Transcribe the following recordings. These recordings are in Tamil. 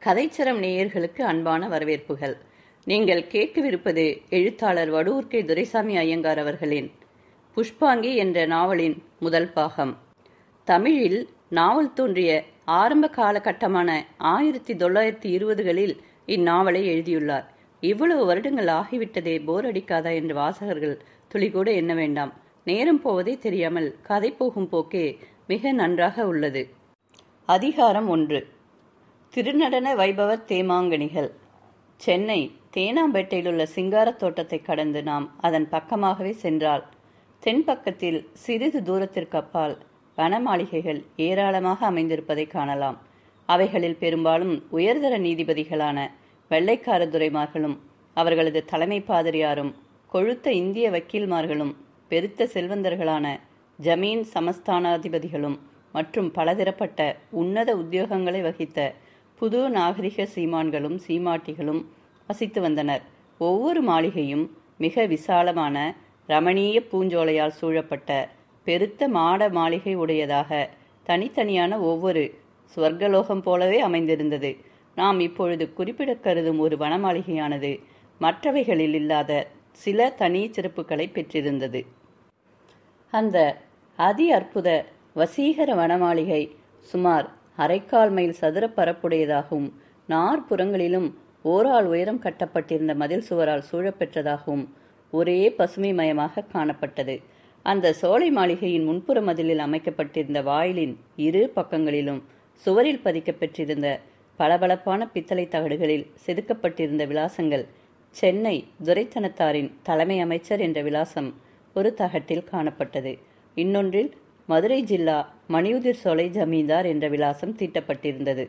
கதைச்சரம் நேயர்களுக்கு அன்பான வரவேற்புகள். நீங்கள் கேட்கவிருப்பது எழுத்தாளர் வடுவூர் கே. துரைசாமி ஐயங்கார் அவர்களின் புஷ்பாங்கி என்ற நாவலின் முதல் பாகம். தமிழில் நாவல் தோன்றிய ஆரம்ப காலகட்டமான 1920களில் இந்நாவலை எழுதியுள்ளார். இவ்வளவு வருடங்கள் ஆகிவிட்டதே, போர் அடிக்காதா என்று வாசகர்கள் துளிகூட எண்ண வேண்டாம். நேரம் போவதே தெரியாமல் கதை போகும் போக்கே மிக நன்றாக உள்ளது. அதிகாரம் 1. திருநடன வைபவ தேமாங்கனிகள். சென்னை தேனாம்பேட்டையில் உள்ள சிங்கார தோட்டத்தை கடந்து நாம் அதன் பக்கமாகவே சென்றால் தென்பக்கத்தில் சிறிது தூரத்திற்கு அப்பால் வனமாளிகைகள் ஏராளமாக அமைந்திருப்பதை காணலாம். அவைகளில் பெரும்பாலும் உயர்தர நீதிபதிகளான வெள்ளைக்கார துரைமார்களும் அவர்களது தலைமை பாதிரியாரும் கொழுத்த இந்திய வக்கீல்மார்களும் பெருத்த செல்வந்தர்களான ஜமீன் சமஸ்தானாதிபதிகளும் மற்றும் பலதரப்பட்ட உன்னத உத்தியோகங்களை வகித்த புது நாகரிக சீமான்களும் சீமாட்டிகளும் வசித்து வந்தனர். ஒவ்வொரு மாளிகையும் மிக விசாலமான ரமணீய பூஞ்சோலையால் சூழப்பட்ட பெருத்த மாட மாளிகை உடையதாக தனித்தனியான ஒவ்வொரு சுவர்க்கலோகம் போலவே அமைந்திருந்தது. நாம் இப்பொழுது குறிப்பிட கருதும் ஒரு வனமாளிகையானது மற்றவைகளில் இல்லாத சில தனி சிறப்புகளை பெற்றிருந்தது. அந்த அதி அற்புத வசீகர வனமாளிகை சுமார் 1/4 மைல் சதுர பரப்புடையதாகவும் நாற்புறங்களிலும் ஓராள் உயரம் கட்டப்பட்டிருந்த மதில் சுவரால் சூழப்பெற்றதாகவும் ஒரே பசுமை மயமாக காணப்பட்டது. அந்த சோலை மாளிகையின் முன்புற மதிலில் அமைக்கப்பட்டிருந்த வாயிலின் இரு பக்கங்களிலும் சுவரில் பதிக்கப்பெற்றிருந்த பளபளப்பான பித்தளை தகடுகளில் செதுக்கப்பட்டிருந்த விலாசங்கள் சென்னை துரைத்தனத்தாரின் தலைமை அமைச்சர் என்ற விலாசம் ஒரு தகட்டில் காணப்பட்டது. இன்னொன்றில் மதுரை ஜில்லா மணியுதிர் சோலை ஜமீன்தார் என்ற விலாசம் தீட்டப்பட்டிருந்தது.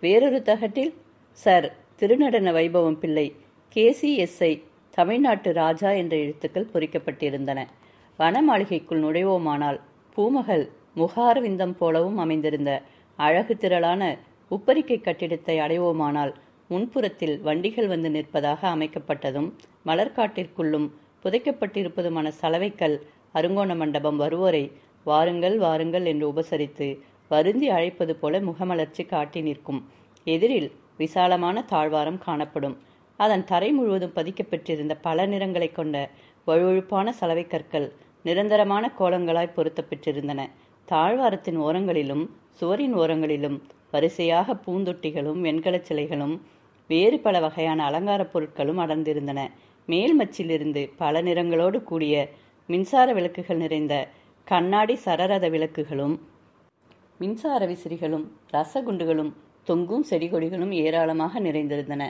வேறொரு தகட்டில் சர் திருநடன வைபவம் பிள்ளை KCSI தமிழ்நாட்டு ராஜா என்ற எழுத்துக்கள் பொறிக்கப்பட்டிருந்தன. வனமாளிகைக்குள் நுழைவோமானால் பூமகள் முகாரவிந்தம் போலவும் அமைந்திருந்த அழகு திரளான உப்பரிக்கை கட்டிடத்தை அடைவோமானால் முன்புறத்தில் வண்டிகள் வந்து நிற்பதாக அமைக்கப்பட்டதும் மலர்காட்டிற்குள்ளும் புதைக்கப்பட்டிருப்பதுமான சலவைக்கல் அருங்கோண மண்டபம் வருவோரை வாருங்கள் வாருங்கள் என்று உபசரித்து வருந்தி அழைப்பது போல முகமலர்ச்சி காட்டி நிற்கும். எதிரில் விசாலமான தாழ்வாரம் காணப்படும். அதன் தரை முழுவதும் பதிக்கப்பெற்றிருந்த பல நிறங்களை கொண்ட வழுவழுப்பான சலவை கற்கள் நிரந்தரமான கோலங்களாய் பொருத்த பெற்றிருந்தன. தாழ்வாரத்தின் ஓரங்களிலும் சுவரின் ஓரங்களிலும் வரிசையாக பூந்தொட்டிகளும் வெண்கலச் சிலைகளும் வேறு பல வகையான அலங்கார பொருட்களும் அடர்ந்திருந்தன. மேல் மச்சிலிருந்து பல நிறங்களோடு கூடிய மின்சார விளக்குகள் நிறைந்த கண்ணாடி சரரத விளக்குகளும் மின்சார விசிறிகளும் ரசகுண்டுகளும் தொங்கும் செடிகொடிகளும் ஏராளமாக நிறைந்திருந்தன.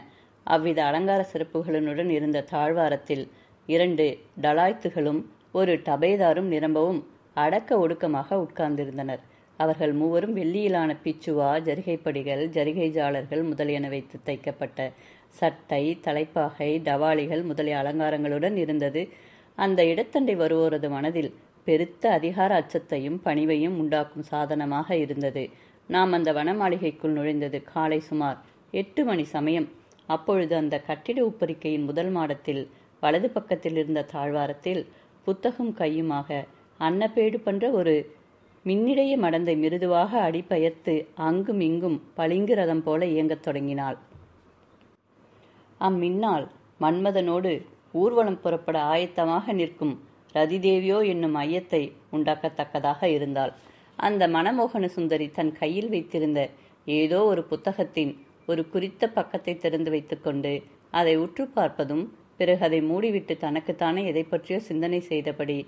அவ்வித அலங்கார சிறப்புகளுடன் இருந்த தாழ்வாரத்தில் 2 டலாய்த்துகளும் ஒரு டபேதாரும் நிரம்பவும் அடக்க ஒடுக்கமாக உட்கார்ந்திருந்தனர். அவர்கள் மூவரும் வெள்ளியிலான பிச்சுவா, ஜரிகைப்படிகள், ஜரிகை ஜாலர்கள் முதலியன வைத்து தைக்கப்பட்ட சட்டை, தலைப்பாகை, டவாலிகள் முதலிய அலங்காரங்களுடன் இருந்தது. அந்த இடத்தண்டை வருவோரது மனதில் பெருத்த அதிகார அச்சத்தையும் பணிவையும் உண்டாக்கும் சாதனமாக இருந்தது. நாம் அந்த வனமாளிகைக்குள் நுழைந்தது காலை சுமார் 8 மணி சமயம். அப்பொழுது அந்த கட்டிட உப்பரிக்கையின் முதல் மாடத்தில் வலது பக்கத்தில் இருந்த தாழ்வாரத்தில் புத்தகம் கையுமாக அன்னப்பேடு பன்ற ஒரு மின்னிடைய மடந்தை மிருதுவாக அடிபயர்த்து அங்கும் இங்கும் பளிங்கு ரதம் போல இயங்கத் தொடங்கினாள். அம்மின்னால் மன்மதனோடு ஊர்வலம் புறப்பட ஆயத்தமாக நிற்கும் ரதிதேவியோ என்னும் ஐயத்தை உண்டாக்கத்தக்கதாக இருந்தாள். அந்த மனமோகன சுந்தரி தன் கையில் வைத்திருந்த ஏதோ ஒரு புத்தகத்தின் ஒரு குறித்த பக்கத்தை திறந்து வைத்துக்கொண்டு அதை உற்று பார்ப்பதும் பிறகு அதை மூடிவிட்டு தனக்குத்தானே எதை பற்றியோ சிந்தனை செய்தபடி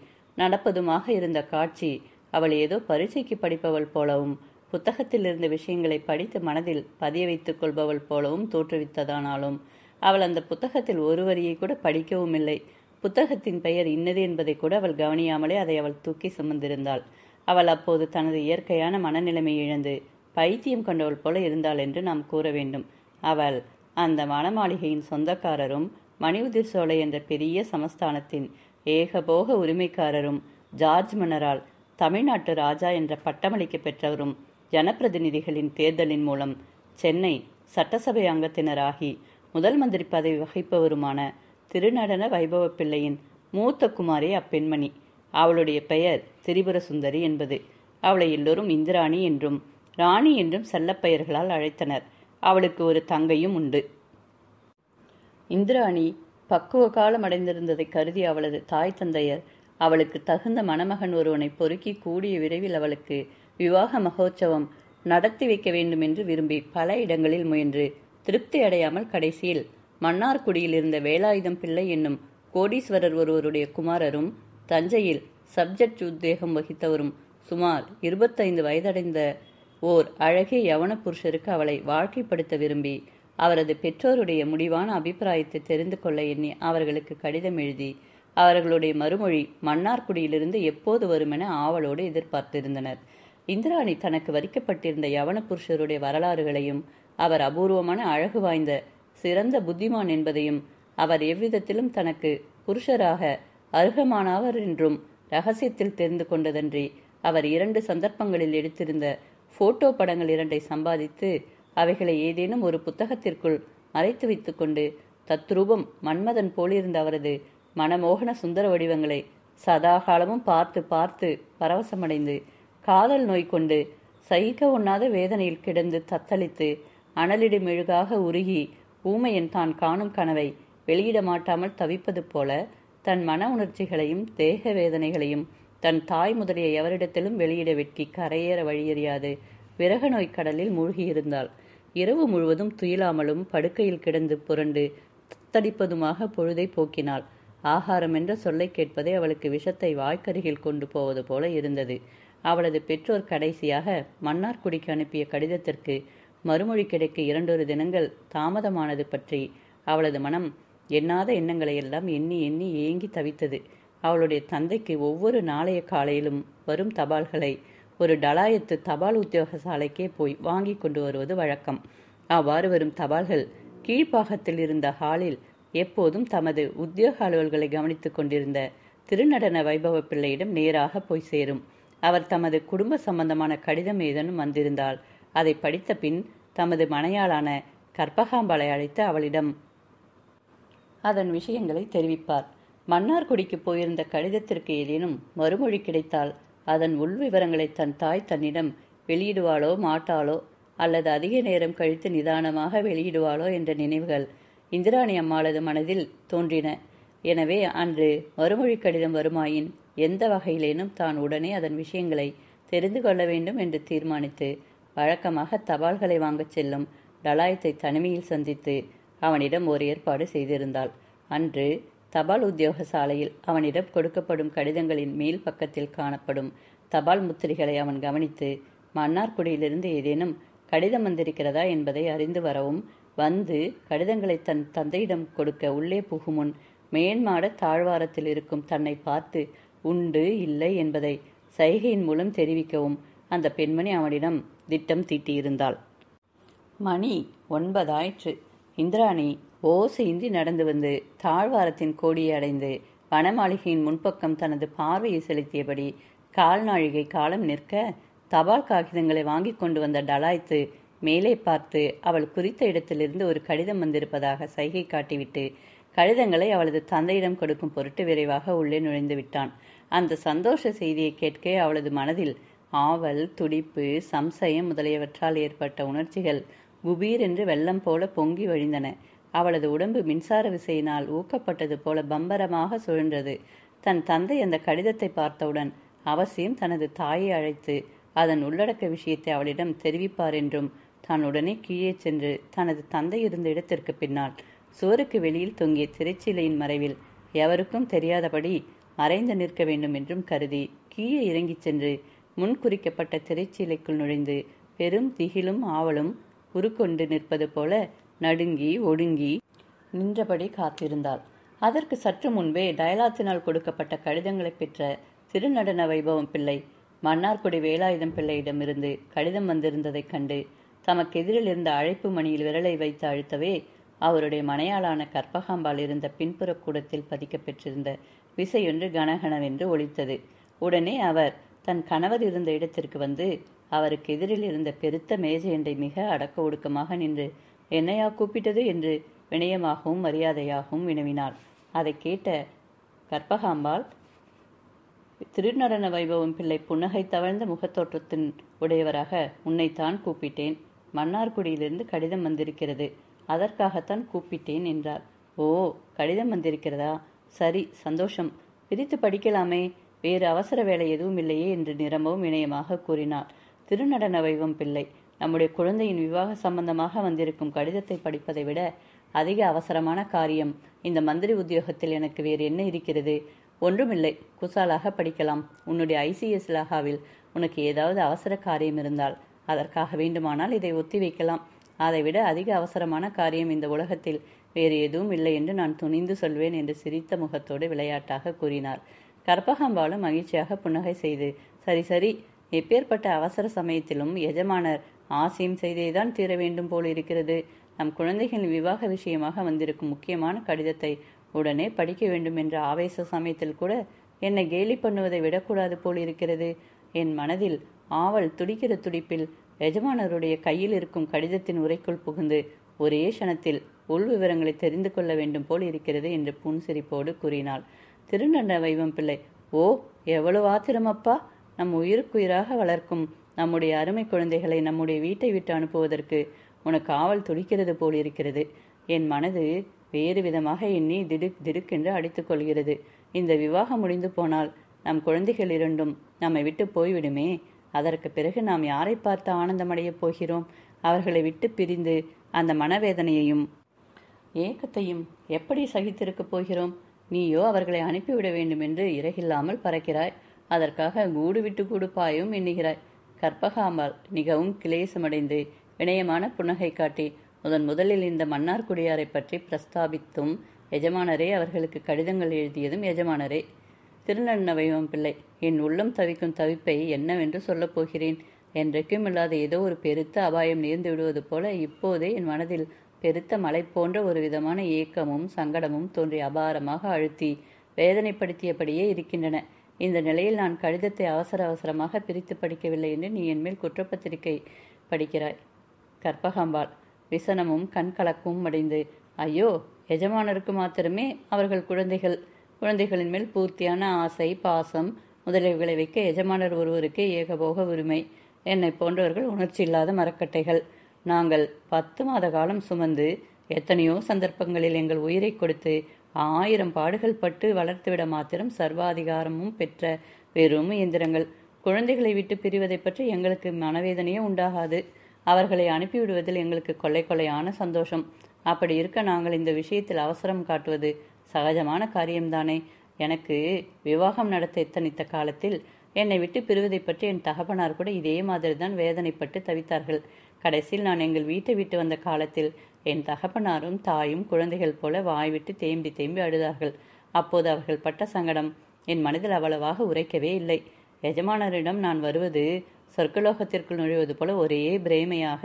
நடப்பதுமாக இருந்த காட்சி அவள் ஏதோ பரீட்சைக்கு படிப்பவள் போலவும் புத்தகத்தில் இருந்த விஷயங்களை படித்து மனதில் பதிய வைத்துக் கொள்பவள் போலவும் தோற்றுவித்ததானாலும் அவள் அந்த புத்தகத்தில் ஒரு வரியை கூட படிக்கவும் இல்லை. புத்தகத்தின் பெயர் இன்னது என்பதை கூட அவள் கவனியாமலே அதை அவள் தூக்கி சுமந்திருந்தாள். அவள் அப்போது தனது இயற்கையான மனநிலைமை இழந்து பைத்தியம் கொண்டவள் போல இருந்தாள் என்று நாம் கூற வேண்டும். அவள் அந்த வனமாளிகையின் சொந்தக்காரரும் மணியுதிர் சோலை என்ற பெரிய சமஸ்தானத்தின் ஏகபோக உரிமைக்காரரும் ஜார்ஜ் மன்னரால் தமிழ்நாட்டு ராஜா என்ற பட்டமளிக்க பெற்றவரும் ஜனப்பிரதிநிதிகளின் தேர்தலின் மூலம் சென்னை சட்டசபை அங்கத்தினராகி முதல் மந்திரி பதவி வகிப்பவருமான திருநடன வைபவ பிள்ளையின் மூத்த குமாரி அப்பெண்மணி. அவளுடைய பெயர் திரிபுர சுந்தரி என்பது. அவளை எல்லோரும் இந்திராணி என்றும் ராணி என்றும் செல்லப்பெயர்களால் அழைத்தனர். அவளுக்கு ஒரு தங்கையும் உண்டு. இந்திராணி பக்குவ காலம் அடைந்திருந்ததை கருதி அவளது தாய் தந்தையர் அவளுக்கு தகுந்த மணமகன் ஒருவனை பொறுக்கி கூடிய விரைவில் அவளுக்கு விவாக மகோற்சவம் நடத்தி வைக்க வேண்டும் என்று விரும்பி பல இடங்களில் முயன்று திருப்தி அடையாமல் கடைசியில் மன்னார்குடியில் இருந்த வேலாயுதம் பிள்ளை என்னும் கோடீஸ்வரர் ஒருவருடைய குமாரரும் தஞ்சையில் சப்ஜெக்ட் உத்தேகம் வகித்தவரும் சுமார் 25 வயதடைந்த ஓர் அழகிய யவன புருஷருக்கு அவளை வாழ்க்கைப்படுத்த விரும்பி அவரது பெற்றோருடைய முடிவான அபிப்பிராயத்தை தெரிந்து கொள்ள எண்ணி அவர்களுக்கு கடிதம் எழுதி அவர்களுடைய மறுமொழி மன்னார்குடியிலிருந்து எப்போது வருமென ஆவலோடு எதிர்பார்த்திருந்தனர். இந்திராணி தனக்கு வரிக்கப்பட்டிருந்த யவன புருஷருடைய வரலாறுகளையும் அவர் அபூர்வமான அழகு வாய்ந்த சிறந்த புத்திமான் என்பதையும் அவர் எவ்விதத்திலும் தனக்கு புருஷராக அருகமானவர் என்றும் ரகசியத்தில் தெரிந்து கொண்டதன்றி அவர் 2 சந்தர்ப்பங்களில் எடுத்திருந்த போட்டோ படங்கள் 2 சம்பாதித்து அவைகளை ஏதேனும் ஒரு புத்தகத்திற்குள் மறைத்து வைத்து கொண்டு தத்ரூபம் மன்மதன் போலிருந்த அவரது மனமோகன சுந்தர வடிவங்களை சதாகாலமும் பார்த்து பார்த்து பரவசமடைந்து காதல் நோய் கொண்டு சகிக்க உண்ணாத வேதனையில் கிடந்து தத்தளித்து அனலிடு மெழுகாக உருகி ஊமையன் தான் காணும் கனவை வெளியிட மாட்டாமல் தவிப்பது போல தன் மன உணர்ச்சிகளையும் தேக வேதனைகளையும் தன் தாய் முதலிய எவரிடத்திலும் வெளியிட வெட்கி கரையேற வழியறியாது விரக நோய் கடலில் மூழ்கியிருந்தாள். இரவு முழுவதும் துயிலாமலும் படுக்கையில் கிடந்து புரண்டு தத்தடிப்பதுமாக பொழுதை போக்கினாள். ஆகாரம் என்ற சொல்லை கேட்பதே அவளுக்கு விஷத்தை வாய்க்கருகில் கொண்டு போவது போல இருந்தது. அவளது பெற்றோர் கடைசியாக மன்னார்குடிக்கு அனுப்பிய கடிதத்திற்கு மறுமொழி கிடைக்க 2 தினங்கள் தாமதமானது பற்றி அவளது மனம் எண்ணாத எண்ணங்களை எல்லாம் எண்ணி எண்ணி ஏங்கி தவித்தது. அவளுடைய தந்தைக்கு ஒவ்வொரு நாளைய காலையிலும் வரும் தபால்களை ஒரு டலாயத்து தபால் உத்தியோக சாலைக்கே போய் வாங்கி கொண்டு வருவது வழக்கம். அவ்வாறு வரும் தபால்கள் கீழ்ப்பாகத்தில் இருந்த ஹாலில் எப்போதும் தமது உத்தியோக அலுவல்களை கவனித்துக் கொண்டிருந்த திருநடன வைபவ பிள்ளையிடம் நேராக போய் சேரும். அவர் தமது குடும்ப சம்பந்தமான கடிதம் ஏதேனும் வந்திருந்தால் அதை படித்த பின் தமது மனையாளான கற்பகாம்பாளை அழைத்து அவளிடம் அதன் விஷயங்களை தெரிவிப்பார். மன்னார்குடிக்கு போயிருந்த கடிதத்திற்கு ஏதேனும் மறுமொழி கிடைத்தால் அதன் உள் விவரங்களை தன் தாய் தன்னிடம் வெளியிடுவாளோ மாட்டாளோ அல்லது அதிக நேரம் கழித்து நிதானமாக வெளியிடுவாளோ என்ற நினைவுகள் இந்திராணி அம்மாளது மனதில் தோன்றின. எனவே அன்று மறுமொழி கடிதம் வருமாயின் எந்த வகையிலேனும் தான் உடனே அதன் விஷயங்களை தெரிந்து கொள்ள வேண்டும் என்று தீர்மானித்து வழக்கமாக தபால்களை வாங்கச் செல்லும் டலாயத்தை தனிமையில் சந்தித்து அவனிடம் ஒரு ஏற்பாடு செய்திருந்தாள். அன்று தபால் உத்தியோக சாலையில் அவனிடம் கொடுக்கப்படும் கடிதங்களின் மேல் பக்கத்தில் காணப்படும் தபால் முத்திரைகளை அவன் கவனித்து மன்னார்குடியிலிருந்து ஏதேனும் கடிதம் வந்திருக்கிறதா என்பதை அறிந்து வரவும் வந்து கடிதங்களை தன் தந்தையிடம் கொடுக்க உள்ளே புகுமுன் மேன்மாட தாழ்வாரத்தில் இருக்கும் தன்னை பார்த்து உண்டு இல்லை என்பதை சைகையின் மூலம் தெரிவிக்கவும் அந்த பெண்மணி அவனிடம் திட்டம் தீட்டியிருந்தாள். மணி 9 ஆயிற்று. இந்திராணி ஓசையின்றி நடந்து வந்து தாழ்வாரத்தின் கோடியை அடைந்து வனமாளிகையின் முன்பக்கம் தனது பார்வையை செலுத்தியபடி கால்நாழிகை காலம் நிற்க தபால் காகிதங்களை வாங்கி கொண்டு வந்த டலாய்த்து மேலே பார்த்து அவள் குறித்த இடத்திலிருந்து ஒரு கடிதம் வந்திருப்பதாக சைகை காட்டிவிட்டு கடிதங்களை அவளது தந்தையிடம் கொடுக்கும் பொருட்டு விரைவாக உள்ளே நுழைந்து விட்டான். அந்த சந்தோஷ செய்தியை கேட்க அவளது மனதில் ஆவல், துடிப்பு, சம்சயம் முதலியவற்றால் ஏற்பட்ட உணர்ச்சிகள் குபீர் என்று வெள்ளம் போல பொங்கி வழிந்தன. அவளது உடம்பு மின்சார விசையினால் ஊக்கப்பட்டது போல பம்பரமாக சுழன்றது. தன் தந்தை அந்த கடிதத்தை பார்த்தவுடன் அவசியம் தனது தாயை அழைத்து அதன் உள்ளடக்க விஷயத்தை அவளிடம் தெரிவிப்பார் என்றும் தான் உடனே கீழே சென்று தனது தந்தை இருந்த இடத்திற்கு பின்னால் சுவருக்கு வெளியில் தொங்கிய திரைச்சீலையின் மறைவில் எவருக்கும் தெரியாதபடி மறைந்து நிற்க வேண்டும் என்றும் கருதி கீழே இறங்கிச் சென்று முன் குறிக்கப்பட்ட திரைச்சீலைக்குள் நுழைந்து பெரும் திகிலும் ஆவலும் உருக்கொண்டு நிற்பது போல நடுங்கி ஒடுங்கி நின்றபடி காத்திருந்தாள். அதற்கு சற்று முன்பே டயலாத்தினால் கொடுக்கப்பட்ட கடிதங்களை பெற்ற திருநடன வைபவம் பிள்ளை மன்னார்குடி வேலாயுதம் பிள்ளையிடமிருந்து கடிதம் வந்திருந்ததைக் கண்டு தமக்கு எதிரில் இருந்த அழைப்பு மணியில் விரலை வைத்து அழுத்தவே அவருடைய மனையாளான கற்பகாம்பாள் இருந்த பின்புற கூடத்தில் பதிக்கப் பெற்றிருந்த விசையொன்று கனகனவென்று ஒலித்தது. உடனே அவர் தன் கணவர் இருந்த இடத்திற்கு வந்து அவருக்கு எதிரில் இருந்த பெருத்த மேஜையண்டை மிக அடக்க ஒடுக்கமாக நின்று என்னையா கூப்பிட்டது என்று வினயமாகவும் மரியாதையாகவும் வினவினாள். அதை கேட்ட கற்பகாம்பாள் திருநடன வைபவம் பிள்ளை புன்னகை தவழ்ந்த முகத்தோற்றத்தின் உடையவராக உன்னைத்தான் கூப்பிட்டேன், மன்னார்குடியிலிருந்து கடிதம் வந்திருக்கிறது. அதற்காகத்தான் கூப்பிட்டேன் என்றார். ஓ, கடிதம் வந்திருக்கிறதா? சரி, சந்தோஷம். பிரித்து படிக்கலாமே. வேறு அவசர வேலை எதுவும் இல்லையே என்று நிரம்பவும் இணையமாக கூறினார். திருநடன வைவம் பிள்ளை, நம்முடைய குழந்தையின் விவாக சம்பந்தமாக வந்திருக்கும் கடிதத்தை படிப்பதை விட அதிக அவசரமான காரியம் இந்த மந்திரி உத்தியோகத்தில் எனக்கு வேறு என்ன இருக்கிறது? ஒன்றுமில்லை, குசாலாக படிக்கலாம். உன்னுடைய ICS லாகாவில் உனக்கு ஏதாவது அவசர காரியம் இருந்தால் அதற்காக வேண்டுமானால் இதை ஒத்தி வைக்கலாம். அதைவிட அதிக அவசரமான காரியம் இந்த உலகத்தில் வேறு எதுவும் இல்லை என்று நான் துணிந்து சொல்வேன் என்று சிரித்த முகத்தோடு விளையாட்டாக கூறினார். கற்பகாம்பாளும் மகிழ்ச்சியாக புன்னகை செய்து, சரி சரி, எப்பேற்பட்ட அவசர சமயத்திலும் எஜமானர் ஆசையும் செய்தேதான் தீர வேண்டும் போல் இருக்கிறது. நம் குழந்தைகளின் விவாக விஷயமாக வந்திருக்கும் முக்கியமான கடிதத்தை உடனே படிக்க வேண்டும் என்ற ஆவேச சமயத்தில் கூட என்னை கேலி பண்ணுவதை விடக்கூடாது போல் இருக்கிறது. என் மனதில் ஆவல் துடிக்கிற துடிப்பில் எஜமானருடைய கையில் இருக்கும் கடிதத்தின் உரைக்குள் புகுந்து ஒரே க்ஷணத்தில் உள் விவரங்களை தெரிந்து கொள்ள வேண்டும் போல் இருக்கிறது என்று புன்சிரிப்போடு கூறினாள். திருநண்ட வைவம் பிள்ளை, ஓ, எவ்வளவு ஆத்திரமப்பா! நம் உயிருக்குயிராக வளர்க்கும் நம்முடைய அருமை குழந்தைகளை நம்முடைய வீட்டை விட்டு அனுப்புவதற்கு உனக்கு ஆவல் துடிக்கிறது போல் இருக்கிறது. என் மனது வேறு விதமாக எண்ணி திடுக் திடுக்கென்று அடித்துக் கொள்கிறது. இந்த விவாகம் முடிந்து போனால் நம் குழந்தைகள் இரண்டும் நம்மை விட்டு போய்விடுமே. அதற்கு பிறகு நாம் யாரை பார்த்து ஆனந்தமடையப் போகிறோம்? அவர்களை விட்டு பிரிந்து அந்த மனவேதனையையும் ஏக்கத்தையும் எப்படி சகித்திருக்கப் போகிறோம்? நீயோ அவர்களை அனுப்பிவிட வேண்டும் என்று இறகில்லாமல் பறக்கிறாய். அதற்காக கூடு விட்டு கூடு பாயும் எண்ணுகிறாய். கற்பகாம்பாள் மிகவும் கிளேசமடைந்து வினயமான புன்னகை காட்டி, முதலில் இந்த மன்னார்குடியாரை பற்றி பிரஸ்தாபித்தும் எஜமானரே, அவர்களுக்கு கடிதங்கள் எழுதியதும் எஜமானரே. திருநன்ன வைவம் பிள்ளை, என் உள்ளம் தவிக்கும் தவிப்பை என்னவென்று சொல்லப் போகிறேன். என்றைக்கும் இல்லாத ஏதோ ஒரு பெருத்த அபாயம் நேர்ந்து விடுவது போல இப்போதே என் மனதில் பெருத்த மலை போன்ற ஒரு விதமான ஏக்கமும் சங்கடமும் தோன்றி அபாரமாக அழுத்தி வேதனைப்படுத்தியபடியே இருக்கின்றன. இந்த நிலையில் நான் கடிதத்தை அவசரமாக பிரித்து படிக்கவில்லை என்று நீ என்மேல் குற்றப்பத்திரிகை படிக்கிறாய். கற்பகாம்பாள் விசனமும் கண்கலக்கமும் அடைந்து, ஐயோ, எஜமானருக்கு மாத்திரமே அவர்கள் குழந்தைகளின் மேல் பூர்த்தியான ஆசை, பாசம் முதலியவைகளை வைக்க எஜமானர் ஒருவருக்கே ஏகபோக உரிமை. என்னை போன்றவர்கள் உணர்ச்சி இல்லாத மரக்கட்டைகள். நாங்கள் 10 மாத காலம் சுமந்து எத்தனையோ சந்தர்ப்பங்களில் எங்கள் உயிரை கொடுத்து 1000 பாடுகள் பட்டு வளர்த்துவிட மாத்திரம் சர்வாதிகாரமும் பெற்ற வெறும் இயந்திரங்கள். குழந்தைகளை விட்டு பிரிவதை பற்றி எங்களுக்கு மனவேதனையே உண்டாகாது. அவர்களை அனுப்பிவிடுவதில் எங்களுக்கு கொள்ளையான சந்தோஷம். அப்படி இருக்க நாங்கள் இந்த விஷயத்தில் அவசரம் காட்டுவது சகஜமான காரியம்தானே. எனக்கு விவாகம் நடத்த எத்தனித்த காலத்தில் என்னை விட்டு பிரிவதை பற்றி என் தகப்பனார் கூட இதே மாதிரி தான் வேதனைப்பட்டு தவித்தார்கள். கடைசியில் நான் எங்கள் வீட்டை விட்டு வந்த காலத்தில் என் தகப்பனாரும் தாயும் குழந்தைகள் போல வாய்விட்டு தேம்பி அழுதார்கள். அப்போது அவர்கள் பட்ட சங்கடம் என் மனதில் அவ்வளவாக உரைக்கவே இல்லை. எஜமானரிடம் நான் வருவது சொர்க்கலோகத்திற்குள் நுழைவது போல ஒரே பிரேமையாக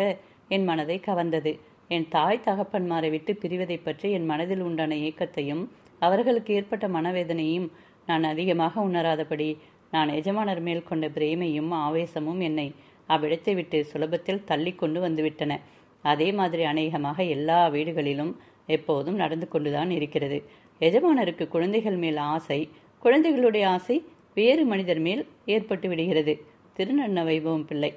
என் மனதை கவர்ந்தது. என் தாய் தகப்பன்மாரை விட்டு பிரிவதை பற்றி என் மனதில் உண்டான ஏக்கத்தையும் அவர்களுக்கு ஏற்பட்ட மனவேதனையும் நான் அதிகமாக உணராதபடி நான் எஜமானர் மேல் கொண்ட பிரேமையும் ஆவேசமும் என்னை அவ்விடத்தை விட்டு சுலபத்தில் தள்ளி கொண்டு வந்துவிட்டன. அதே மாதிரி அநேகமாக எல்லா வீடுகளிலும் எப்போதும் நடந்து கொண்டுதான் இருக்கிறது. எஜமானருக்கு குழந்தைகள் மேல் ஆசை, குழந்தைகளுடைய ஆசை வேறு மனிதர் மேல் ஏற்பட்டு விடுகிறது. திருநன்ன வைபவம் பிள்ளை,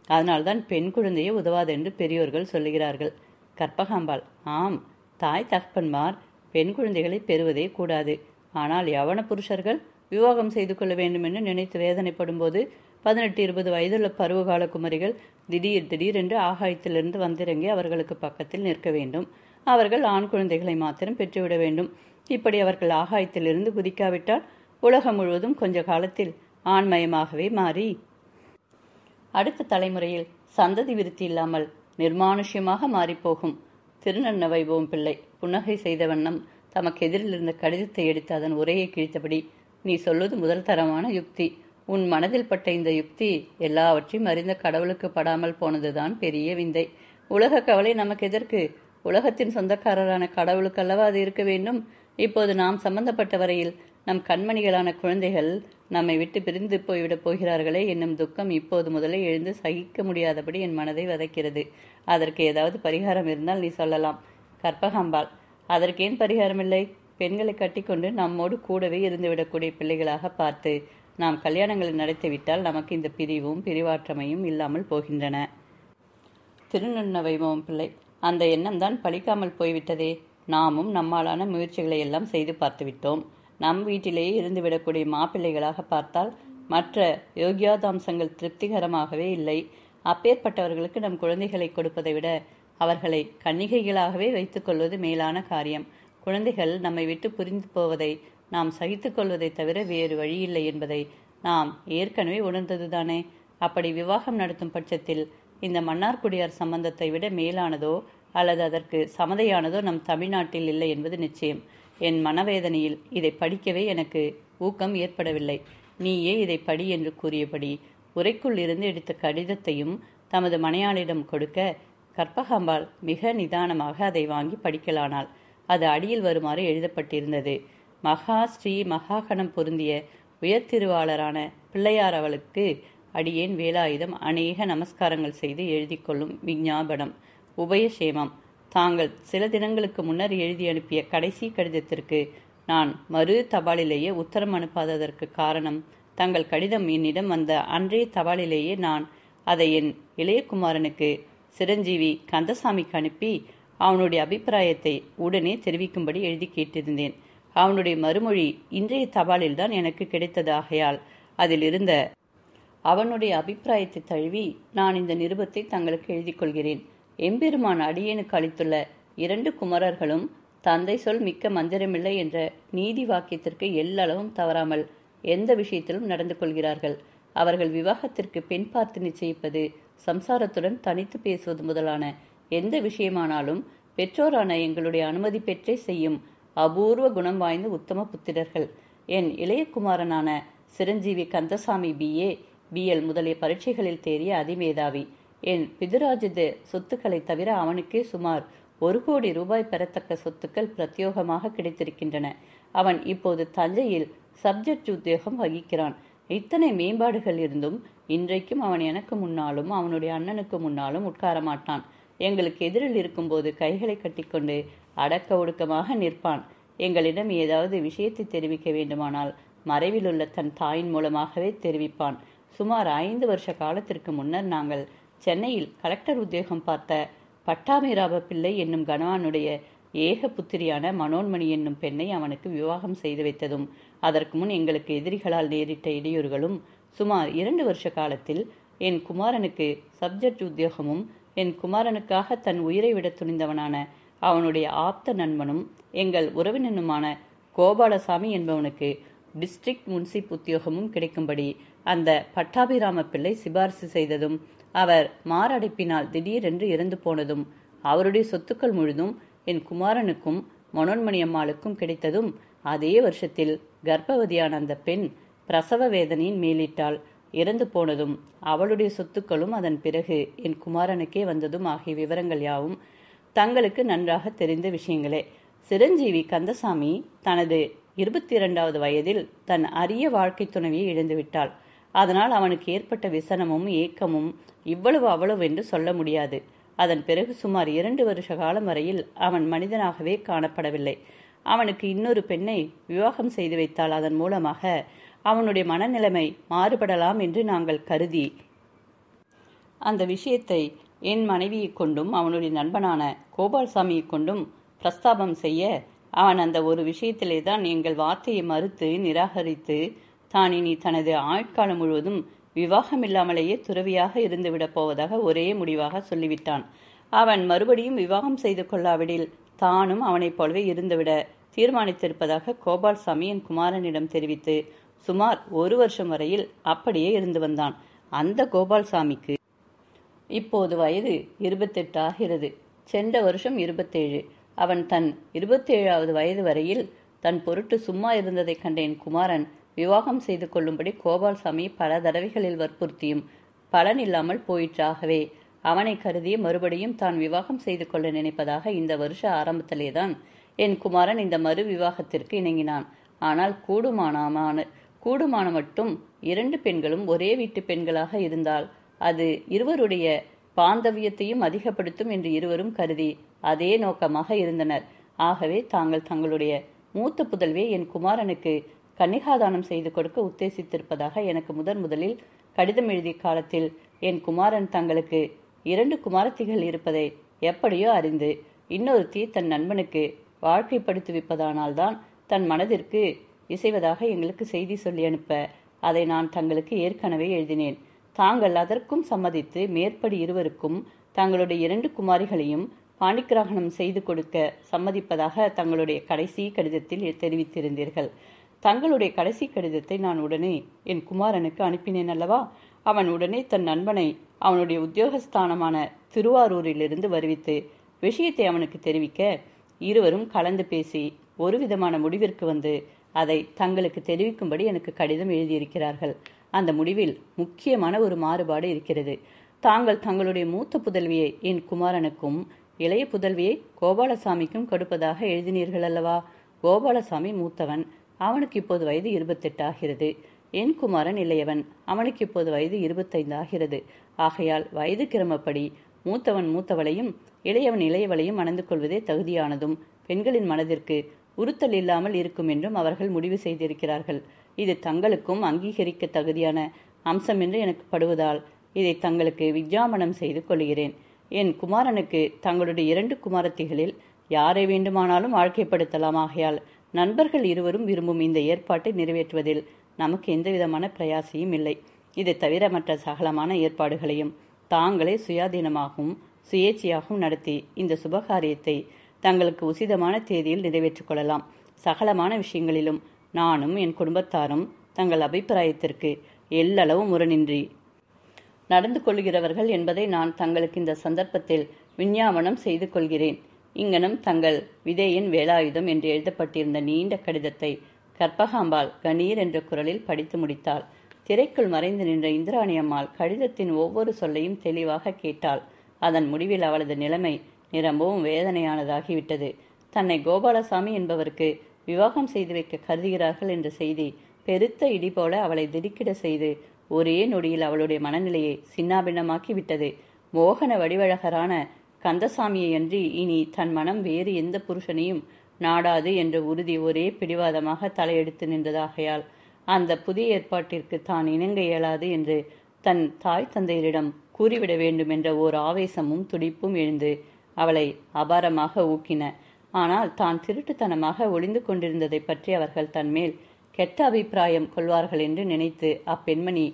அதனால்தான் பெண் குழந்தையே உதவாது என்று பெரியோர்கள் சொல்லுகிறார்கள். கற்பகாம்பாள், ஆம், தாய் தகப்பன்மார் பெண் குழந்தைகளை பெறுவதே கூடாது. ஆனால் யவன புருஷர்கள் விவாகம் செய்து கொள்ள வேண்டும் என்று நினைத்து வேதனைப்படும் போது 18-20 வயதுள்ள பருவகால குமரிகள் திடீர் என்று ஆகாயத்திலிருந்து வந்திறங்கி அவர்களுக்கு பக்கத்தில் நிற்க வேண்டும். அவர்கள் ஆண் குழந்தைகளை மாத்திரம் பெற்றுவிட வேண்டும். இப்படி அவர்கள் ஆகாயத்திலிருந்து குதிக்காவிட்டால் உலகம் முழுவதும் கொஞ்ச காலத்தில் ஆண்மயமாகவே மாறி அடுத்த தலைமுறையில் சந்ததி விருத்தி இல்லாமல் நிர்மானுஷ்யமாக மாறிப்போகும். திருநன்ன வைபவம் பிள்ளை புன்னகை செய்த வண்ணம் தமக்கு எதிரில் இருந்த கடிதத்தை எடுத்து அதன் உரையை கிழித்தபடி, நீ சொல்வது முதல் தரமான யுக்தி. உன் மனதில் பட்ட இந்த யுக்தி எல்லாவற்றையும் அறிந்த கடவுளுக்கு படாமல் போனதுதான் பெரிய விந்தை. உலக கவலை நமக்கு எதற்கு? உலகத்தின் சொந்தக்காரரான கடவுளுக்கு அல்லவா அது இருக்க வேண்டும். இப்போது நாம் சம்பந்தப்பட்ட வரையில் நம் கண்மணிகளான குழந்தைகள் நம்மை விட்டு பிரிந்து போய்விடப் போகிறார்களே என்னும் துக்கம் இப்போது முதலே எழுந்து சகிக்க முடியாதபடி என் மனதை வதைக்கிறது. அதற்கு ஏதாவது பரிகாரம் இருந்தால் நீ சொல்லலாம். கற்பகாம்பாள், அதற்கேன் பரிகாரமில்லை? பெண்களை கட்டிக்கொண்டு நம்மோடு கூடவே இருந்துவிடக்கூடிய பிள்ளைகளாக பார்த்து நாம் கல்யாணங்களை நடத்திவிட்டால் நமக்கு இந்த பிரிவும் பிரிவாற்றமையும் இல்லாமல் போகின்றன. திருநுண்ண வைபவம் பிள்ளை. அந்த எண்ணம்தான் பலிக்காமல் போய்விட்டதே. நாமும் நம்மாலான முயற்சிகளை எல்லாம் செய்து பார்த்துவிட்டோம். நம் வீட்டிலேயே இருந்துவிடக்கூடிய மாப்பிள்ளைகளாக பார்த்தால் மற்ற யோகியாதாம்சங்கள் திருப்திகரமாகவே இல்லை. அப்பேற்பட்டவர்களுக்கு நம் குழந்தைகளை கொடுப்பதை விட அவர்களை கன்னிகைகளாகவே வைத்துக் கொள்வது மேலான காரியம். குழந்தைகள் நம்மை விட்டு புரிந்து போவதை நாம் சகித்து கொள்வதை தவிர வேறு வழியில்லை என்பதை நாம் ஏற்கனவே உணர்ந்ததுதானே. அப்படி விவாகம் நடத்தும் பட்சத்தில் இந்த மன்னார்குடியார் சம்பந்தத்தை விட மேலானதோ அல்லது அதற்கு சமதையானதோ நம் தமிழ்நாட்டில் இல்லை என்பது நிச்சயம். என் மனவேதனையில் இதை படிக்கவே எனக்கு ஊக்கம் ஏற்படவில்லை. நீயே இதை படி என்று கூறியபடி உரைக்குள் இருந்து எடுத்த கடிதத்தையும் தமது மனையாளிடம் கொடுக்க கற்பகாம்பாள் மிக நிதானமாக அதை வாங்கி படிக்கலானாள். அது அடியில் வருமாறு எழுதப்பட்டிருந்தது. மகா ஸ்ரீ மகாகணம் பொருந்திய உயர்திருவாளரான பிள்ளையார் அவளுக்கு அடியேன் வேலாயுதம் அநேக நமஸ்காரங்கள் செய்து எழுதி கொள்ளும் விஞ்ஞாபனம். உபயசேமம். தாங்கள் சில தினங்களுக்கு முன்னர் எழுதி அனுப்பிய கடைசி கடிதத்திற்கு நான் மறு தபாலிலேயே உத்தரம் அனுப்பாததற்கு காரணம், தங்கள் கடிதம் என்னிடம் வந்த அன்றைய தபாலிலேயே நான் அதை என் இளையகுமாரனுக்கு சிரஞ்சீவி கந்தசாமிக்கு அனுப்பி அவனுடைய அபிப்பிராயத்தை உடனே தெரிவிக்கும்படி எழுதி கேட்டிருந்தேன். அவனுடைய மறுமொழி இன்றைய தபாலில்தான் எனக்கு கிடைத்தது. ஆகையால் அதில் இருந்த அவனுடைய அபிப்பிராயத்தை தழுவி நான் இந்த நிருபத்தை தங்களுக்கு எழுதி கொள்கிறேன். எம்பெருமான் அடியேனுக்கு அளித்துள்ள 2 குமரர்களும் தந்தை சொல் மிக்க மந்திரமில்லை என்ற நீதி வாக்கியத்திற்கு எல்லளவும் தவறாமல் எந்த விஷயத்திலும் நடந்து கொள்கிறார்கள். அவர்கள் விவாகத்திற்கு பெண் பார்த்து நிச்சயிப்பது, சம்சாரத்துடன் தனித்து பேசுவது முதலான எந்த விஷயமானாலும் பெற்றோரான எங்களுடைய அனுமதி பெற்றே செய்யும் அபூர்வ குணம் வாய்ந்த உத்தம புத்திரர்கள். என் இளையகுமாரனான சிரஞ்சீவி கந்தசாமி BA, BL முதலிய பரீட்சைகளில் தேறிய அதிமேதாவி. என் பிதுராஜித சொத்துக்களை தவிர அவனுக்கே சுமார் 1 கோடி ரூபாய் பெறத்தக்க சொத்துக்கள் பிரத்யோகமாக கிடைத்திருக்கின்றன. அவன் இப்போது தஞ்சையில் சப்ஜெக்ட் உத்தியோகம் வகிக்கிறான். இத்தனை மேம்பாடுகள் இருந்தும் இன்றைக்கும் அவன் எனக்கு முன்னாலும் அவனுடைய அண்ணனுக்கு முன்னாலும் உட்கார மாட்டான். எங்களுக்கு எதிரில் இருக்கும்போது கைகளை கட்டிக்கொண்டு அடக்க ஒடுக்கமாக நிற்பான். எங்களிடம் ஏதாவது விஷயத்தை தெரிவிக்க வேண்டுமானால் மறைவில் உள்ள தன் தாயின் மூலமாகவே தெரிவிப்பான். சுமார் 5 வருஷ காலத்திற்கு முன்னர் நாங்கள் சென்னையில் கலெக்டர் உத்தியோகம் பார்த்த பட்டாபிராம பிள்ளை என்னும் கணவானுடைய ஏக புத்திரியான மனோன்மணி என்னும் பெண்ணை அவனுக்கு விவாகம் செய்து வைத்ததும் அதற்கு முன் எங்களுக்கு எதிரிகளால் நேரிட்ட இடையூறுகளும் சுமார் 2 வருஷ காலத்தில் என் குமாரனுக்கு சப்ஜெக்ட் உத்தியோகமும் என் குமாரனுக்காக தன் உயிரை விட துணிந்தவனான அவனுடைய ஆப்த நண்பனும் எங்கள் உறவினனுமான கோபாலசாமி என்பவனுக்கு டிஸ்ட்ரிக்ட் முன்சிப் உத்தியோகமும் கிடைக்கும்படி அந்த பட்டாபிராம பிள்ளை சிபாரிசு செய்ததும் அவர் மாரடைப்பினால் திடீரென்று இறந்து போனதும் அவருடைய சொத்துக்கள் முழுதும் என் குமாரனுக்கும் மனோன்மணி அம்மாளுக்கும் கிடைத்ததும் அதே வருஷத்தில் கர்ப்பவதியான அந்த பெண் பிரசவ வேதனையின் மேலிட்டால் இறந்து போனதும் அவளுடைய சொத்துக்களும் அதன் பிறகு என் குமாரனுக்கே வந்ததும் ஆகிய விவரங்கள் யாவும் தங்களுக்கு நன்றாக தெரிந்த விஷயங்களே. சிரஞ்சீவி கந்தசாமி தனது 22வது வயதில் தன் அரிய வாழ்க்கை துணைவியை இழந்துவிட்டாள். அதனால் அவனுக்கு ஏற்பட்ட விசனமும் ஏக்கமும் இவ்வளவு அவ்வளவு என்று சொல்ல முடியாது. அதன் பிறகு சுமார் 2 வருஷ காலம் வரையில் அவன் மனிதனாகவே காணப்படவில்லை. அவனுக்கு இன்னொரு பெண்ணை விவாகம் செய்து வைத்தால் அதன் மூலமாக அவனுடைய மனநிலைமை மாறுபடலாம் என்று நாங்கள் கருதி அந்த விஷயத்தை என் மனைவியை கொண்டும் அவனுடைய நண்பனான கோபால்சாமியை கொண்டும் பிரஸ்தாபம் செய்ய அவன் அந்த ஒரு விஷயத்திலே தான் எங்கள் வார்த்தையை மறுத்து நிராகரித்து தான் இனி தனது ஆயுட்காலம் முழுவதும் விவாகமில்லாமலேயே துறவியாக இருந்துவிடப் போவதாக ஒரே முடிவாக சொல்லிவிட்டான். அவன் மறுபடியும் விவாகம் செய்து கொள்ளாவிடில் தானும் அவனைப் போலவே இருந்துவிட தீர்மானித்திருப்பதாக கோபால்சாமி என் குமாரனிடம் தெரிவித்து சுமார் 1 வருஷம் வரையில் அப்படியே இருந்து வந்தான். அந்த கோபால்சாமிக்கு இப்போது வயது 28 ஆகிறது. சென்ற வருஷம் 27. அவன் தன் 27வது வயது வரையில் தன் பொருட்டு சும்மா இருந்ததைக் கண்ட என் குமாரன் விவாகம் செய்து கொள்ளும்படி கோபால்சாமி பல தடவைகளில் வற்புறுத்தியும் பலன் இல்லாமல் போயிற்றாகவே அவனை கருதிய மறுபடியும் தான் விவாகம் செய்து கொள்ள நினைப்பதாக இந்த வருஷ ஆரம்பத்திலேதான் என் குமாரன் இந்த மறு விவாகத்திற்கு இணங்கினான். ஆனால் கூடுமான மட்டும் 2 பெண்களும் ஒரே வீட்டு பெண்களாக இருந்தால் அது இருவருடைய பாந்தவியத்தையும் அதிகப்படுத்தும் என்று இருவரும் கருதி அதே நோக்கமாக இருந்தனர். ஆகவே தாங்கள் தங்களுடைய மூத்த புதல்வே என் குமாரனுக்கு கன்னிகாதானம் செய்து கொடுக்க உத்தேசித்திருப்பதாக எனக்கு முதலில் கடிதம் எழுதிய காலத்தில் என் குமாரன் தங்களுக்கு 2 குமாரத்திகள் இருப்பதை எப்படியோ அறிந்து இன்னொருத்தி தன் நண்பனுக்கு வாழ்க்கைப்படுத்துவிப்பதானால்தான் தன் மனதிற்கு இசைவதாக எங்களுக்கு செய்தி சொல்லி அனுப்ப அதை நான் தங்களுக்கு ஏற்கனவே எழுதினேன். தாங்கள் அதற்கும் சம்மதித்து மேற்படி இருவருக்கும் தங்களுடைய 2 குமாரிகளையும் பாணிக்கிராகணம் செய்து கொடுக்க சம்மதிப்பதாக தங்களுடைய கடைசி கடிதத்தில் தெரிவித்திருந்தீர்கள். தங்களுடைய கடைசி கடிதத்தை நான் உடனே என் குமாரனுக்கு அனுப்பினேன் அல்லவா? அவன் உடனே தன் நண்பனை அவனுடைய உத்தியோகஸ்தானமான திருவாரூரிலிருந்து வருவித்து விஷயத்தை அவனுக்கு தெரிவிக்க, இருவரும் கலந்து பேசி ஒரு விதமான முடிவிற்கு வந்து அதை தங்களுக்கு தெரிவிக்கும்படி எனக்கு கடிதம் எழுதியிருக்கிறார்கள். அந்த முடிவில் முக்கியமான ஒரு மாறுபாடு இருக்கிறது. தாங்கள் தங்களுடைய மூத்த புதல்வியை என் குமாரனுக்கும் இளைய புதல்வியை கோபாலசாமிக்கும் கொடுப்பதாக எழுதினீர்கள் அல்லவா? கோபாலசாமி மூத்தவன், அவனுக்கு இப்போது வயது 28 ஆகிறது. என் குமாரன் இளையவன், அவனுக்கு இப்போது வயது 25 ஆகிறது. ஆகையால் வயது கிரமப்படி மூத்தவன் மூத்தவளையும் இளையவன் இளையவளையும் மணந்து கொள்வதே தகுதியானதும் பெண்களின் மனதிற்கு உறுத்தல் இல்லாமல் இருக்கும் என்றும் அவர்கள் முடிவு செய்திருக்கிறார்கள். இது தங்களுக்கும் அங்கீகரிக்க தகுதியான அம்சம் என்று எனக்கு படுவதால் இதை தங்களுக்கு விஞ்ஞாபனம் செய்து கொள்கிறேன். என் குமாரனுக்கு தங்களுடைய 2 குமாரத்திகளில் யாரை வேண்டுமானாலும் வாழ்க்கைப்படுத்தலாம். ஆகையால் நண்பர்கள் இருவரும் விரும்பும் இந்த ஏற்பாட்டை நிறைவேற்றுவதில் நமக்கு எந்தவிதமான பிரயாசையும் இல்லை. இதை தவிர மற்ற சகலமான ஏற்பாடுகளையும் தாங்களே சுயாதீனமாகவும் சுயேட்சையாகவும் நடத்தி இந்த சுபகாரியத்தை தங்களுக்கு உசிதமான தேதியில் நிறைவேற்றிக் கொள்ளலாம். சகலமான விஷயங்களிலும் நானும் என் குடும்பத்தாரும் தங்கள் அபிப்பிராயத்திற்கு எல்லளவு முரணின்றி நடந்து கொள்கிறவர்கள் என்பதை நான் தங்களுக்கு இந்த சந்தர்ப்பத்தில் விஞ்ஞாபனம் செய்து கொள்கிறேன். இங்கனம் தங்கள் விதேயின் வேலாயுதம் என்று எழுதப்பட்டிருந்த நீண்ட கடிதத்தை கற்பகாம்பாள் கணீர் என்ற குரலில் படித்து முடித்தாள். திரைக்குள் மறைந்து நின்ற இந்திராணி அம்மாள் கடிதத்தின் ஒவ்வொரு சொல்லையும் தெளிவாக கேட்டாள். அதன் முடிவில் அவளது நிலைமை நிரம்பவும் வேதனையானதாகிவிட்டது. தன்னை கோபாலசாமி என்பவருக்கு விவாகம் செய்து வைக்க கருதுகிறார்கள் என்ற செய்தி பெருத்த இடி போல அவளை திடுக்கிட செய்து ஒரே நொடியில் அவளுடைய மனநிலையை சின்னாபின்னமாக்கி விட்டது. மோகன வடிவழகரான கந்தசாமியை அன்றி இனி தன் மனம் வேறு எந்த புருஷனையும் நாடாது என்ற உறுதி ஒரே பிடிவாதமாக தலையெடுத்து நின்றதாகையால் அந்த புதிய ஏற்பாட்டிற்கு தான் இணங்க இயலாது என்று தன் தாய் தந்தையரிடம் கூறிவிட வேண்டும் என்ற ஓர் ஆவேசமும் துடிப்பும் எழுந்து அவளை அபாரமாக ஊக்கின. ஆனால் தான் திருட்டுத்தனமாக ஒளிந்து கொண்டிருந்ததை பற்றி அவர்கள் தன்மேல் கெட்ட அபிப்பிராயம் கொள்வார்கள் என்று நினைத்து அப்பெண்மணி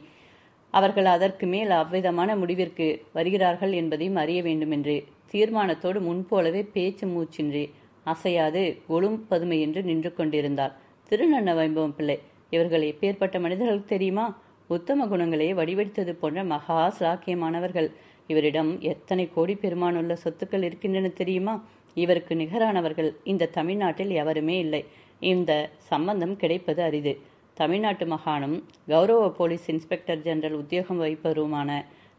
அவர்கள் அதற்கு மேல் அவ்விதமான முடிவிற்கு வருகிறார்கள் என்பதையும் அறிய வேண்டும் என்று தீர்மானத்தோடு முன்போலவே பேச்சு மூச்சின்றி அசையாது ஒழும் பதுமை என்று நின்று கொண்டிருந்தார். திருநன்ன வைம்பவம் பிள்ளை, இவர்கள் எப்பேற்பட்ட மனிதர்களுக்கு தெரியுமா? உத்தம குணங்களே வடிவெடுத்தது போன்ற மகா சாக்கியமானவர்கள். இவரிடம் எத்தனை கோடி பெருமானுள்ள சொத்துக்கள் இருக்கின்றன தெரியுமா? இவருக்கு நிகரானவர்கள் இந்த தமிழ்நாட்டில் எவருமே இல்லை. இந்த சம்பந்தம் கிடைப்பது அரிது. தமிழ்நாட்டு மகானும் கௌரவ போலீஸ் இன்ஸ்பெக்டர் ஜெனரல் உத்தியோகம் வகிப்பவருமான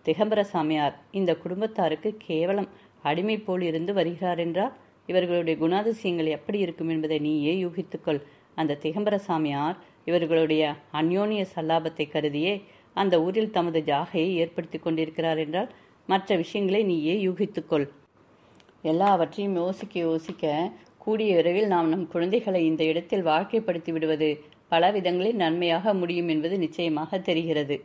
திகம்பர சாமியார் இந்த குடும்பத்தாருக்கு கேவலம் அடிமை போல் இருந்து வருகிறார் என்றால் இவர்களுடைய குணாதிசயங்கள் எப்படி இருக்கும் என்பதை நீயே யூகித்துக்கொள். அந்த திகம்பர சாமியார் இவர்களுடைய அந்யோன்ய சல்லாபத்தை கருதியே அந்த ஊரில் தமது ஜாகையை ஏற்படுத்தி கொண்டிருக்கிறார் என்றால் மற்ற விஷயங்களை நீயே யூகித்துக்கொள். எல்லாவற்றையும் யோசிக்க யோசிக்க கூடிய விரைவில் நாம் நம் குழந்தைகளை இந்த இடத்தில் வாழ்க்கைப்படுத்தி விடுவது பல விதங்களில் நன்மையாக முடியும் என்பது நிச்சயமாக தெரிகிறது.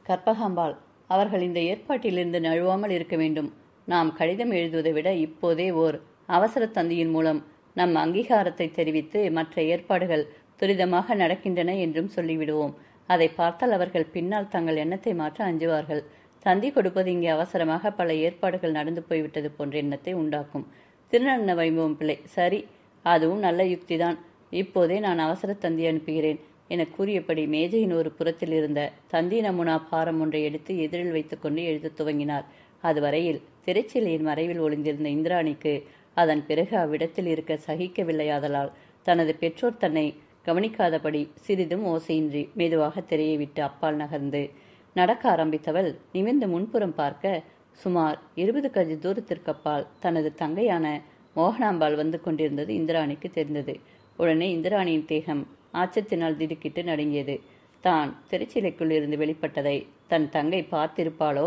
கற்பகாம்பாள், அவர்கள் இந்த ஏற்பாட்டிலிருந்து நழுவாமல் இருக்க வேண்டும். நாம் கடிதம் எழுதுவதை விட இப்போதே ஓர் அவசர தந்தியின் மூலம் நம் அங்கீகாரத்தை தெரிவித்து மற்ற ஏற்பாடுகள் துரிதமாக நடக்கின்றன என்றும் சொல்லிவிடுவோம். அதை பார்த்தால் அவர்கள் பின்னால் தங்கள் எண்ணத்தை மாற்ற அஞ்சுவார்கள். தந்தி கொடுப்பது இங்கே அவசரமாக பல ஏற்பாடுகள் நடந்து போய்விட்டது போன்ற எண்ணத்தை உண்டாக்கும். திருநன்ன வைம்பவம் பிள்ளை, சரி, அதுவும் நல்ல யுக்திதான். இப்போதே நான் அவசர தந்தி அனுப்புகிறேன் என கூறியபடி மேஜையின் ஒரு புறத்தில் இருந்த தந்தி நமுனா பாரம் ஒன்றை எடுத்து எதிரில் வைத்துக்கொண்டு எழுத துவங்கினார். அதுவரையில் திரைச்சிலையின் மறைவில் ஒளிந்திருந்த இந்திராணிக்கு அதன் பிறகு அவ்விடத்தில் இருக்க சகிக்கவில்லையாதலால் தனது பெற்றோர் தன்னை கவனிக்காதபடி சிறிதும் ஓசையின்றி மெதுவாக திரையை விட்டு அப்பால் நகர்ந்து நடக்க ஆரம்பித்தவள் நிமிர்ந்து முன்புறம் பார்க்க சுமார் 20 கஜ தூரத்திற்கு அப்பால் தனது தங்கையான மோகனாம்பாள் வந்து கொண்டிருந்தது இந்திராணிக்கு தெரிந்தது. உடனே இந்திராணியின் தேகம் ஆச்சத்தினால் திடுக்கிட்டு நடுங்கியது. தான் திரைச்சிலைக்குள் இருந்து வெளிப்பட்டதை தன் தங்கை பார்த்திருப்பாளோ,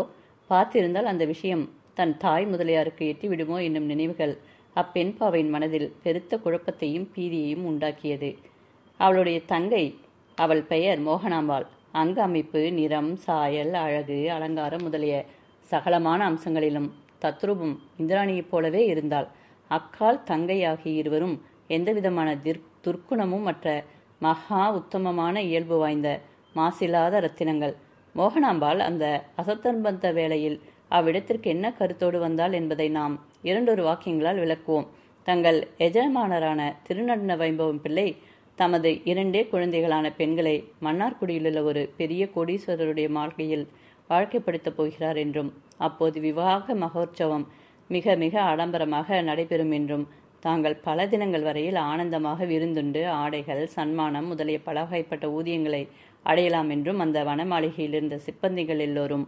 பார்த்திருந்தால் அந்த விஷயம் தன் தாய் முதலியாருக்கு எட்டி விடுமோ என்னும் நினைவுகள் அப்பெண் பாவையின் மனதில் பெருத்த குழப்பத்தையும் பீதியையும் உண்டாக்கியது. அவளுடைய தங்கை, அவள் பெயர் மோகனாம்பாள். அங்க அமைப்பு, நிறம், சாயல், அழகு, அலங்காரம் முதலிய சகலமான அம்சங்களிலும் தத்ரூபம் இந்திராணியைப் போலவே இருந்தாள். அக்கால் தங்கை ஆகிய இருவரும் எந்தவிதமான துர்க்குணமும் மற்ற மகா உத்தமமான இயல்பு வாய்ந்த மாசில்லாத ரத்தினங்கள். மோகனாம்பாள் அந்த அசத்தன்பந்த வேளையில் அவ்விடத்திற்கு என்ன கருத்தோடு வந்தாள் என்பதை நாம் 2 வாக்கியங்களால் விளக்குவோம். தங்கள் எஜமானரான திருநடன வைபவம் பிள்ளை தமது 2 குழந்தைகளான பெண்களை மன்னார்குடியிலுள்ள ஒரு பெரிய கோடீஸ்வரருடைய மாளிகையில் வாழ்க்கைப்படுத்தப் போகிறார் என்றும், அப்போது விவாக மகோற்சவம் மிக மிக ஆடம்பரமாக நடைபெறும் என்றும், தாங்கள் பல தினங்கள் வரையில் ஆனந்தமாக விருந்துண்டு ஆடைகள், சன்மானம் முதலிய பலவகைப்பட்ட ஊதியங்களை அடையலாம் என்றும் அந்த வனமாளிகையில் இருந்த சிப்பந்திகள் எல்லோரும்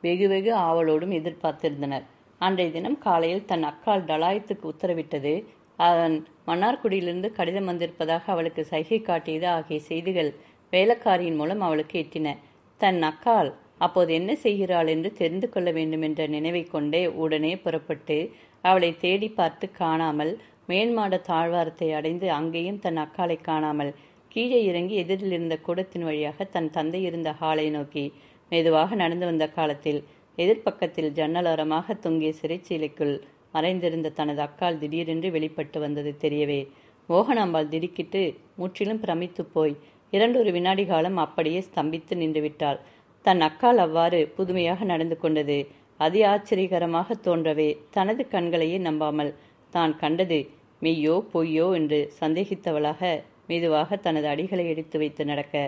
வெகு வெகு ஆவலோடும் எதிர்பார்த்திருந்தனர். அன்றைய தினம் காலையில் தன் அக்காள் டலாயத்துக்கு உத்தரவிட்டது, அவன் மன்னார்குடியிலிருந்து கடிதம் வந்திருப்பதாக அவளுக்கு சைகை காட்டியது ஆகிய செய்திகள் வேலைக்காரியின் மூலம் அவளுக்கு எட்டின. தன் அக்காள் அப்போது என்ன செய்கிறாள் என்று தெரிந்து கொள்ள வேண்டும் என்ற நினைவை கொண்டே உடனே புறப்பட்டு அவளை தேடி பார்த்து காணாமல் மேல்மாட தாழ்வாரத்தை அடைந்து அங்கேயும் தன் அக்காளை காணாமல் கீழே இறங்கி எதிரில் இருந்த கூடத்தின் வழியாக தன் தந்தை இருந்த ஹாலை நோக்கி மெதுவாக நடந்து வந்த காலத்தில் எதிர்ப்பக்கத்தில் ஜன்னலோரமாக தொங்கிய சிறைச்சீலைக்குள் மறைந்திருந்த தனது அக்காள் திடீரென்று வெளிப்பட்டு வந்தது தெரியவே மோகனாம்பாள் திடுக்கிட்டு முற்றிலும் பிரமித்து போய் 2 வினாடி காலம் அப்படியே ஸ்தம்பித்து நின்றுவிட்டாள். தன் அக்காள் அவ்வாறு புதுமையாக நடந்து கொண்டது அதி ஆச்சரியகரமாக தோன்றவே தனது கண்களையே நம்பாமல் தான் கண்டது மெய்யோ பொய்யோ என்று சந்தேகித்தவளாக மெதுவாக தனது அடிகளை எடுத்து வைத்து நடக்க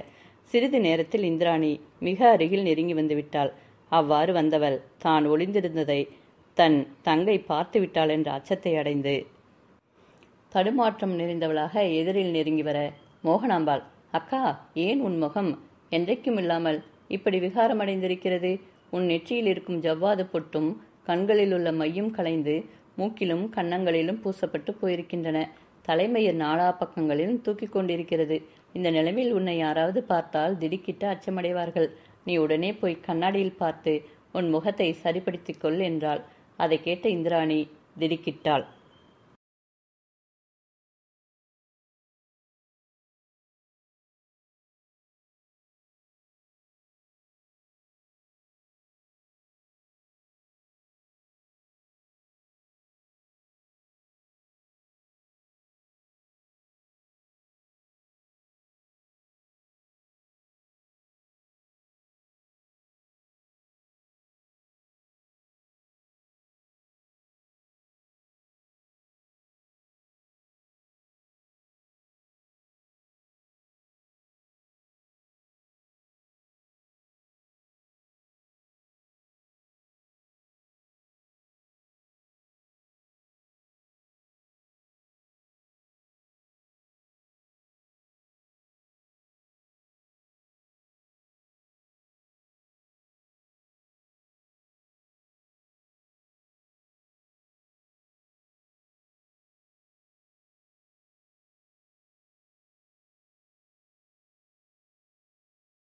சிறிது நேரத்தில் இந்திராணி மிக அருகில் நெருங்கி வந்து விட்டாள். அவ்வாறு வந்தவள் தான் ஒளிந்திருந்ததை தன் தங்கை பார்த்து விட்டாள் என்ற அச்சத்தை அடைந்து தடுமாற்றம் நிறைந்தவளாக எதிரில் நெருங்கி வர மோகனாம்பாள், அக்கா, ஏன் உன் முகம் என்றைக்கும் இல்லாமல் இப்படி விகாரமடைந்திருக்கிறது? உன் நெற்றியில் இருக்கும் ஜவ்வாது பொட்டும் கண்களில் உள்ள மையும் கலைந்து மூக்கிலும் கன்னங்களிலும் பூசப்பட்டு போயிருக்கின்றன. தலைமயிர் நாலா பக்கங்களிலும் தூக்கி கொண்டிருக்கிறது. இந்த நிலைமையில் உன்னை யாராவது பார்த்தால் திடுக்கிட்டு அச்சமடைவார்கள். நீ உடனே போய் கண்ணாடியில் பார்த்து உன் முகத்தை சரிப்படுத்திக் கொள் என்றாள். அதை கேட்ட இந்திராணி திடுக்கிட்டாள்.